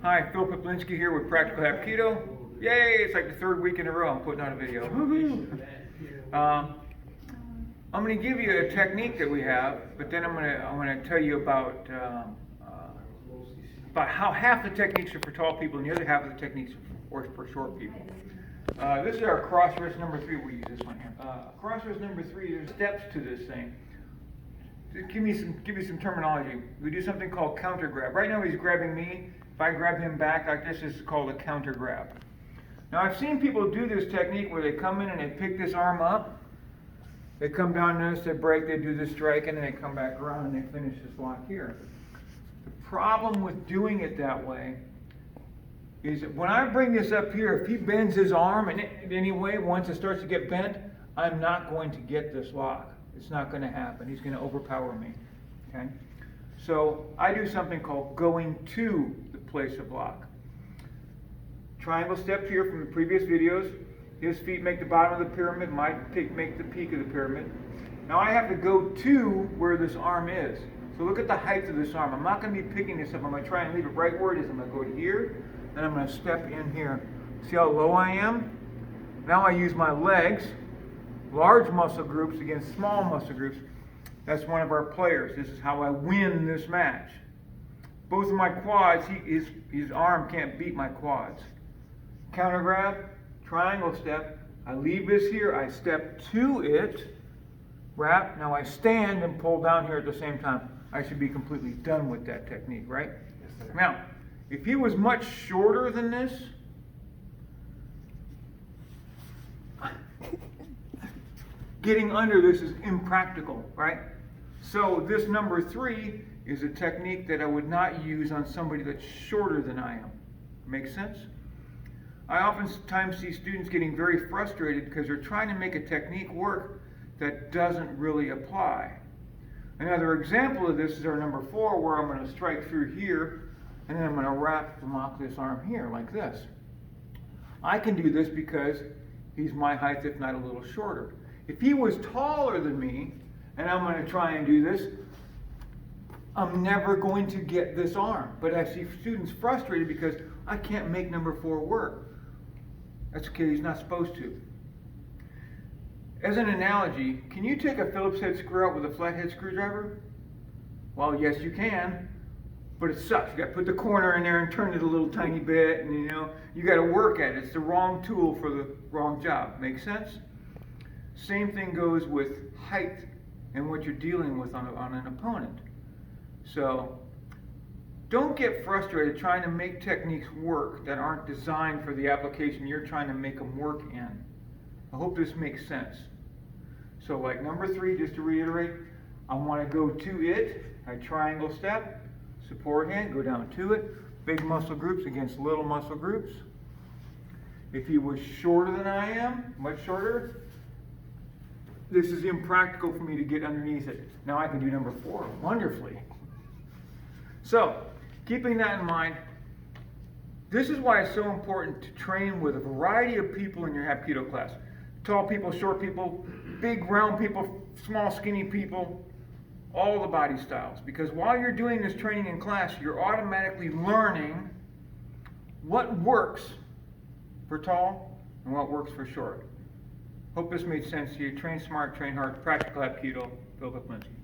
Hi, Phil Poplinski here with Practical Hapkido. Yay, it's like the third week in a row I'm putting out a video. I'm going to give you a technique that we have, but then I'm going to tell you about how half the techniques are for tall people and the other half of the techniques are for short people. This is our cross wrist number 3. We use this one here. Cross wrist number 3, there's steps to this thing. Just give you some terminology. We do something called counter grab. Right now he's grabbing me. If I grab him back like this, this is called a counter grab. Now I've seen people do this technique where they come in and they pick this arm up. They come down this, they break, they do the strike, and then they come back around and they finish this lock here. The problem with doing it that way is that when I bring this up here, if he bends his arm in any way, once it starts to get bent, I'm not going to get this lock. It's not going to happen. He's going to overpower me. Okay? So I do something called going to the place of lock. Triangle step here from the previous videos. His feet make the bottom of the pyramid, my feet make the peak of the pyramid. Now I have to go to where this arm is. So look at the height of this arm. I'm not going to be picking this up. I'm going to try and leave it right where it is. I'm going to go to here, and I'm going to step in here. See how low I am? Now I use my legs, large muscle groups against small muscle groups. That's one of our players. This is how I win this match. Both of my quads, his arm can't beat my quads. Counter grab, triangle step. I leave this here. I step to it. Wrap. Now I stand and pull down here at the same time. I should be completely done with that technique, right? Yes, sir. Now, if he was much shorter than this, getting under this is impractical, right? So this number 3 is a technique that I would not use on somebody that's shorter than I am. Make sense? I oftentimes see students getting very frustrated because they're trying to make a technique work that doesn't really apply. Another example of this is our number 4, where I'm going to strike through here, and then I'm going to wrap and lock this arm here like this. I can do this because he's my height, if not a little shorter. If he was taller than me, and I'm going to try and do this, I'm never going to get this arm. But I see students frustrated because I can't make number 4 work. That's okay, he's not supposed to. As an analogy, can you take a Phillips head screw out with a flathead screwdriver? Well, yes you can, but it sucks. You got to put the corner in there and turn it a little tiny bit, and you got to work at it. It's the wrong tool for the wrong job. Make sense? Same thing goes with height and what you're dealing with on an opponent. So don't get frustrated trying to make techniques work that aren't designed for the application you're trying to make them work in. I hope this makes sense. So like number 3, just to reiterate, I want to go to it. I triangle step, support hand, go down to it. Big muscle groups against little muscle groups. If he was shorter than I am, much shorter, this is impractical for me to get underneath it. Now I can do number 4 wonderfully. So, keeping that in mind, this is why it's so important to train with a variety of people in your Hapkido class. Tall people, short people, big round people, small skinny people, all the body styles. Because while you're doing this training in class, you're automatically learning what works for tall and what works for short. Hope this made sense to you. Train smart, train hard. Practical Hapkido. Phil Poplinski.